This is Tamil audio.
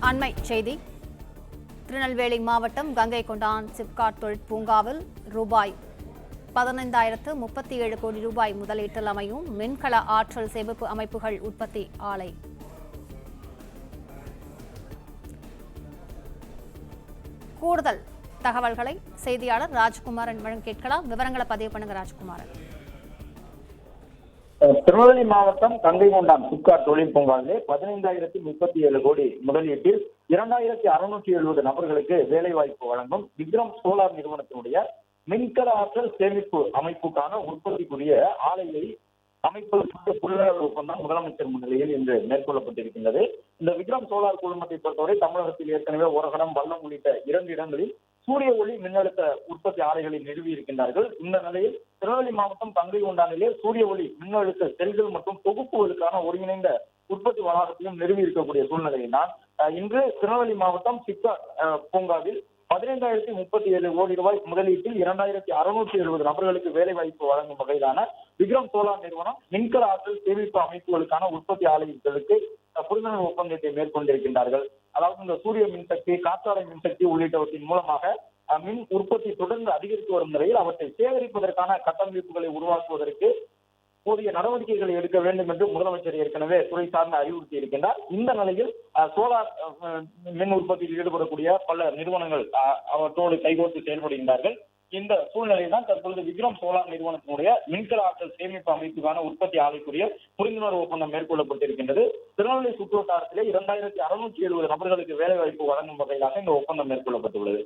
அண்மை செய்தி. திருநெல்வேலி மாவட்டம் கங்கை கொண்டான் சிப்காட் தொழிற்பூங்காவில் ரூபாய் 15,037 கோடி ரூபாய் முதலீட்டில் அமையும் மின்கல ஆற்றல் சேமிப்பு அமைப்புகள் உற்பத்தி ஆலை. கூடுதல் தகவல்களை செய்தியாளர் ராஜ்குமாரன் வழங்க கேட்கலாம். விவரங்களை பதிவு பண்ணுங்க ராஜ்குமாரன். திருநெல்வேலி மாவட்டம் கங்கை கொண்டான் சிப்காட் தொழில் பூங்காவிலே 15,037 கோடி முதலீட்டில் 2,670 நபர்களுக்கு வேலை வாய்ப்பு வழங்கும் விக்ரம் சோலார் நிறுவனத்தினுடைய மின்கல ஆற்றல் சேமிப்பு அமைப்புக்கான உற்பத்திக்குரிய ஆலையை அமைப்பதற்கு புரிந்துணர்வு ஒப்பந்தம் முதலமைச்சர் முன்னிலையில் இன்று மேற்கொள்ளப்பட்டிருக்கின்றது. இந்த விக்ரம் சோலார் குழுமத்தை பொறுத்தவரை தமிழகத்தில் ஏற்கனவே ஓரகடம், வல்லம் உள்ளிட்ட 2 இடங்களில் சூரிய ஒளி மின்னழுத்த உற்பத்தி ஆலைகளை நிறுவி இருக்கின்றார்கள். இந்த நிலையில் திருநெல்வேலி மாவட்டம் கங்கை கொண்டானிலே சூரிய ஒளி மின்னழுத்த செல்கள் மற்றும் தொகுப்புகளுக்கான ஒருங்கிணைந்த உற்பத்தி வளாகத்தையும் நிறுவி இருக்கக்கூடிய சூழ்நிலையினால் இன்று திருநெல்வேலி மாவட்டம் சிப்காட் பூங்காவில் 15,037 கோடி ரூபாய் முதலீட்டில் 2,670 நபர்களுக்கு வேலை வாய்ப்பு வழங்கும் வகையிலான விக்ரம் சோலார் நிறுவனம் மின்கல ஆற்றல் சேமிப்பு அமைப்புகளுக்கான உற்பத்தி ஆலைகளுக்கு புரிந்துணர்வு ஒப்பந்தத்தை மேற்கொண்டிருக்கின்றார்கள். அதாவது இந்த சூரிய மின்சக்தி, காற்றாலை மின்சக்தி உள்ளிட்டவற்றின் மூலமாக மின் உற்பத்தி தொடர்ந்து அதிகரித்து வரும் நிலையில் அவற்றை சேகரிப்பதற்கான கட்டமைப்புகளை உருவாக்குவதற்கு போதிய நடவடிக்கைகளை எடுக்க வேண்டும் என்று முதலமைச்சர் ஏற்கனவே துறை சார்ந்து அறிவுறுத்தி இருக்கின்றார். இந்த நிலையில் சோலார் மின் உற்பத்தியில் ஈடுபடக்கூடிய பல நிறுவனங்கள் அவற்றோடு கைகோர்த்து செயல்படுகின்றார்கள். இந்த சூழ்நிலையில் தான் தற்பொழுது விக்ரம் சோலார் நிறுவனத்தினுடைய மின்கல ஆற்றல் சேமிப்பு அமைப்புக்கான உற்பத்தி ஆலைக்குரிய புரிந்துணர்வு ஒப்பந்தம் மேற்கொள்ளப்பட்டிருக்கின்றது. திருநெல்வேலி சுற்றுவட்டாரத்திலே 2,670 நபர்களுக்கு வேலை வாய்ப்பு வழங்கும் வகையிலாக இந்த ஒப்பந்தம் மேற்கொள்ளப்பட்டுள்ளது.